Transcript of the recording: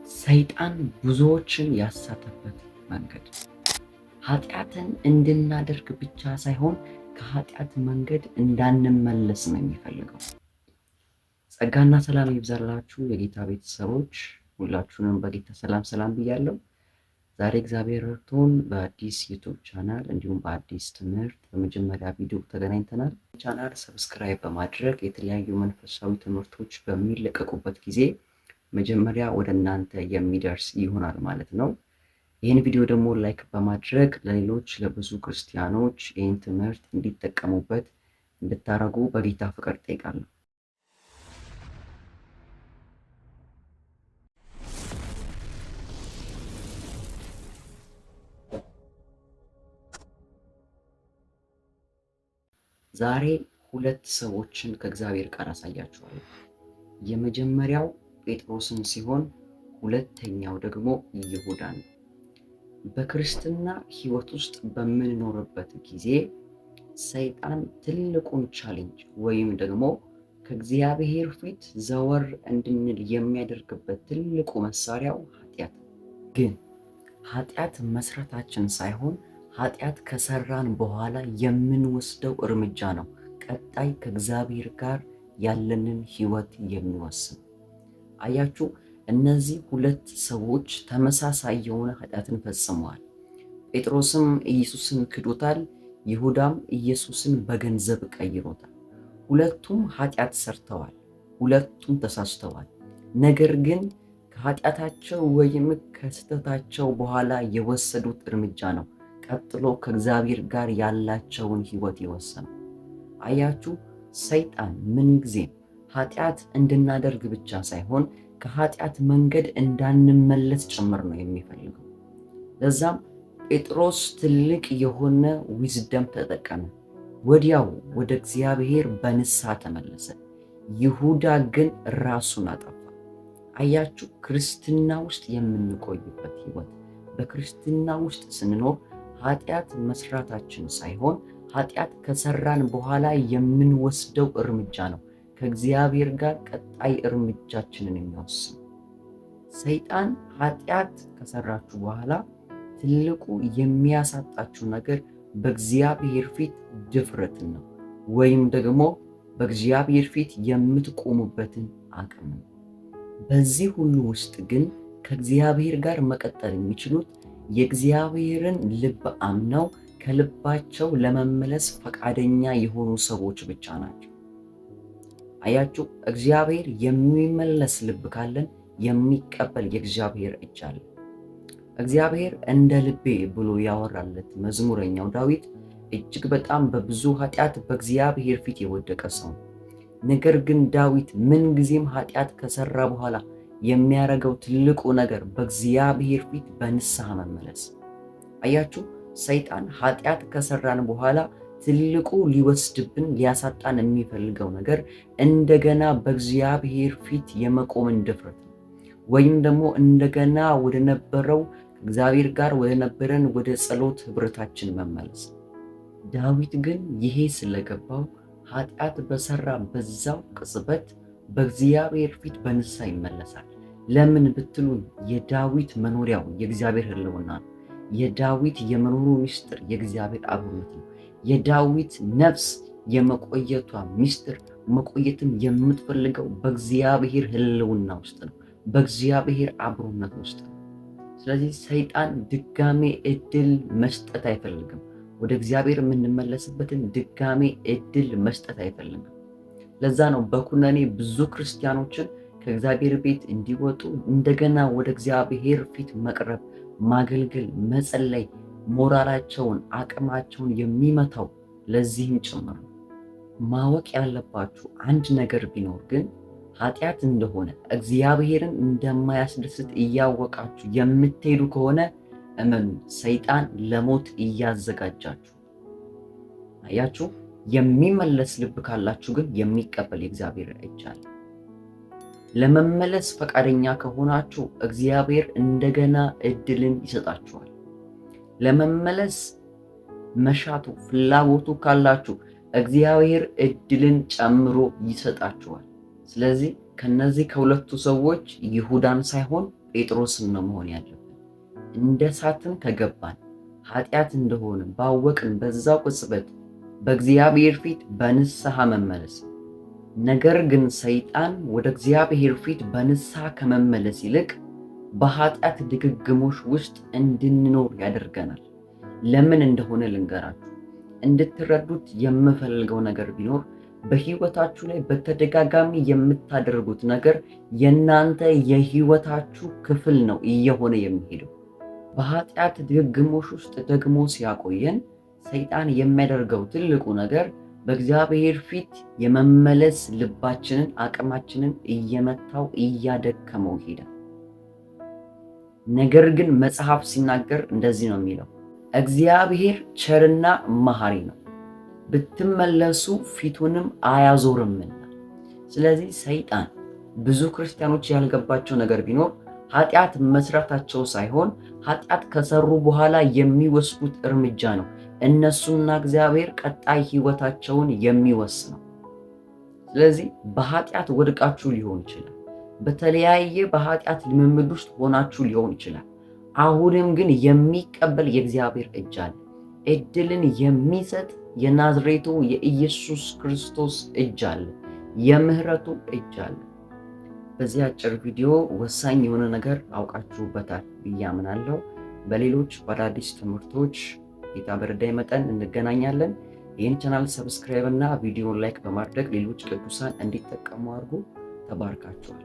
ሰይጣን ብዙዎችን ያሳተበት መንገድ ኃጢአትን እንድናደርግ ብቻ ሳይሆን ከኃጢአት መንገድ እንዳንመለስ ነው የሚፈልገው። ጸጋና ሰላም ይብዛላችሁ የጌታ ቤተሰቦች፣ ሁላችሁንም በጌታ ሰላም ብያለሁ። ዛሬ እግዚአብሔር ረድቶን በአዲስ ዩቱብ ቻናል እንዲሁም በአዲስ ትምህርት በመጀመሪያ ቪዲዮ ተገናኝተናል። ቻናል ሰብስክራይብ በማድረግ የተለያዩ መንፈሳዊ ትምህርቶች በሚለቀቁበት ጊዜ መጀመሪያ ወደ እናንተ የሚደርስ ይሆናል ማለት ነው። ይህን ቪዲዮ ደግሞ ላይክ በማድረግ ለሌሎች ለብዙ ክርስቲያኖች ይህን ትምህርት እንዲጠቀሙበት እንድታረጉ በጌታ ፍቅር ጠይቃለሁ። ዛሬ ሁለት ሰዎችን ከእግዚአብሔር ቃል አሳያችኋለሁ። የመጀመሪያው ጴጥሮስን ሲሆን ሁለተኛው ደግሞ ይሁዳ ነው። በክርስትና ሕይወት ውስጥ በምንኖርበት ጊዜ ሰይጣን ትልቁን ቻሌንጅ ወይም ደግሞ ከእግዚአብሔር ፊት ዘወር እንድንል የሚያደርግበት ትልቁ መሳሪያው ኃጢአት። ግን ኃጢአት መስራታችን ሳይሆን ኃጢአት ከሰራን በኋላ የምንወስደው እርምጃ ነው ቀጣይ ከእግዚአብሔር ጋር ያለንን ሕይወት የሚወስን። አያችሁ፣ እነዚህ ሁለት ሰዎች ተመሳሳይ የሆነ ኃጢአትን ፈጽመዋል። ጴጥሮስም ኢየሱስን ክዶታል፣ ይሁዳም ኢየሱስን በገንዘብ ቀይሮታል። ሁለቱም ኃጢአት ሰርተዋል፣ ሁለቱም ተሳስተዋል። ነገር ግን ከኃጢአታቸው ወይም ከስህተታቸው በኋላ የወሰዱት እርምጃ ነው ቀጥሎ ከእግዚአብሔር ጋር ያላቸውን ሕይወት የወሰነው። አያችሁ፣ ሰይጣን ምንጊዜም ኃጢአት እንድናደርግ ብቻ ሳይሆን ከኃጢአት መንገድ እንዳንመለስ ጭምር ነው የሚፈልገው። ለዛም ጴጥሮስ ትልቅ የሆነ ዊዝደም ተጠቀመ። ወዲያው ወደ እግዚአብሔር በንስሐ ተመለሰ። ይሁዳ ግን ራሱን አጠፋ። አያችሁ፣ ክርስትና ውስጥ የምንቆይበት ሕይወት፣ በክርስትና ውስጥ ስንኖር ኃጢአት መስራታችን ሳይሆን ኃጢአት ከሰራን በኋላ የምንወስደው እርምጃ ነው ከእግዚአብሔር ጋር ቀጣይ እርምጃችንን የሚወስን። ሰይጣን ኃጢአት ከሰራችሁ በኋላ ትልቁ የሚያሳጣችሁ ነገር በእግዚአብሔር ፊት ድፍረትን ነው፣ ወይም ደግሞ በእግዚአብሔር ፊት የምትቆሙበትን አቅም ነው። በዚህ ሁሉ ውስጥ ግን ከእግዚአብሔር ጋር መቀጠል የሚችሉት የእግዚአብሔርን ልብ አምነው ከልባቸው ለመመለስ ፈቃደኛ የሆኑ ሰዎች ብቻ ናቸው። አያችሁ፣ እግዚአብሔር የሚመለስ ልብ ካለን የሚቀበል የእግዚአብሔር እጅ አለ። እግዚአብሔር እንደ ልቤ ብሎ ያወራለት መዝሙረኛው ዳዊት እጅግ በጣም በብዙ ኃጢአት በእግዚአብሔር ፊት የወደቀ ሰው። ነገር ግን ዳዊት ምንጊዜም ኃጢአት ከሰራ በኋላ የሚያደርገው ትልቁ ነገር በእግዚአብሔር ፊት በንስሐ መመለስ። አያችሁ፣ ሰይጣን ኃጢአት ከሰራን በኋላ ትልቁ ሊወስድብን ሊያሳጣን የሚፈልገው ነገር እንደገና በእግዚአብሔር ፊት የመቆምን ድፍረት ነው፣ ወይም ደግሞ እንደገና ወደ ነበረው ከእግዚአብሔር ጋር ወደ ነበረን ወደ ጸሎት ህብረታችን መመለስ። ዳዊት ግን ይሄ ስለገባው ኃጢአት በሰራ በዛው ቅጽበት በእግዚአብሔር ፊት በንስሐ ይመለሳል። ለምን ብትሉን የዳዊት መኖሪያው የእግዚአብሔር ህልውና ነው። የዳዊት የመኖሩ ምስጢር የእግዚአብሔር አብሮነት ነው። የዳዊት ነፍስ የመቆየቷ ምስጢር መቆየትም የምትፈልገው በእግዚአብሔር ህልውና ውስጥ ነው፣ በእግዚአብሔር አብሮነት ውስጥ ነው። ስለዚህ ሰይጣን ድጋሜ እድል መስጠት አይፈልግም። ወደ እግዚአብሔር የምንመለስበትን ድጋሜ እድል መስጠት አይፈልግም። ለዛ ነው በኩነኔ ብዙ ክርስቲያኖችን ከእግዚአብሔር ቤት እንዲወጡ እንደገና ወደ እግዚአብሔር ፊት መቅረብ፣ ማገልገል፣ መጸለይ ሞራላቸውን አቅማቸውን የሚመታው ለዚህም ጭምር ነው። ማወቅ ያለባችሁ አንድ ነገር ቢኖር ግን ኃጢአት እንደሆነ እግዚአብሔርን እንደማያስደስት እያወቃችሁ የምትሄዱ ከሆነ እመኑ፣ ሰይጣን ለሞት እያዘጋጃችሁ። አያችሁ፣ የሚመለስ ልብ ካላችሁ ግን የሚቀበል የእግዚአብሔር እጅ አለ። ለመመለስ ፈቃደኛ ከሆናችሁ እግዚአብሔር እንደገና እድልን ይሰጣችኋል። ለመመለስ መሻቱ ፍላጎቱ ካላችሁ እግዚአብሔር እድልን ጨምሮ ይሰጣችኋል። ስለዚህ ከነዚህ ከሁለቱ ሰዎች ይሁዳን ሳይሆን ጴጥሮስን ነው መሆን ያለብን። እንደ እሳትም ከገባን ኃጢአት እንደሆነ ባወቅን በዛው ቅጽበት በእግዚአብሔር ፊት በንስሐ መመለስ። ነገር ግን ሰይጣን ወደ እግዚአብሔር ፊት በንስሐ ከመመለስ ይልቅ በኃጢአት ድግግሞሽ ውስጥ እንድንኖር ያደርገናል። ለምን እንደሆነ ልንገራችሁ። እንድትረዱት የምፈልገው ነገር ቢኖር በህይወታችሁ ላይ በተደጋጋሚ የምታደርጉት ነገር የእናንተ የህይወታችሁ ክፍል ነው እየሆነ የሚሄደው። በኃጢአት ድግግሞሽ ውስጥ ደግሞ ሲያቆየን ሰይጣን የሚያደርገው ትልቁ ነገር በእግዚአብሔር ፊት የመመለስ ልባችንን፣ አቅማችንን እየመታው እያደከመው ይሄዳል። ነገር ግን መጽሐፍ ሲናገር እንደዚህ ነው የሚለው፣ እግዚአብሔር ቸርና መሐሪ ነው፣ ብትመለሱ ፊቱንም አያዞርምና። ስለዚህ ሰይጣን ብዙ ክርስቲያኖች ያልገባቸው ነገር ቢኖር ኃጢአት መስራታቸው ሳይሆን ኃጢአት ከሰሩ በኋላ የሚወስዱት እርምጃ ነው እነሱና እግዚአብሔር ቀጣይ ህይወታቸውን የሚወስነው። ስለዚህ በኃጢአት ወድቃችሁ ሊሆን ይችላል። በተለያየ በኃጢአት ልምምድ ውስጥ ሆናችሁ ሊሆን ይችላል። አሁንም ግን የሚቀበል የእግዚአብሔር እጅ አለ። እድልን የሚሰጥ የናዝሬቱ የኢየሱስ ክርስቶስ እጅ አለ። የምህረቱ እጅ አለ። በዚህ አጭር ቪዲዮ ወሳኝ የሆነ ነገር አውቃችሁበታል ብዬ አምናለሁ። በሌሎች በአዳዲስ ትምህርቶች ጌታ በረዳይ መጠን እንገናኛለን። ይህን ቻናል ሰብስክራይብ እና ቪዲዮን ላይክ በማድረግ ሌሎች ቅዱሳን እንዲጠቀሙ አድርጉ። ተባርካችኋል።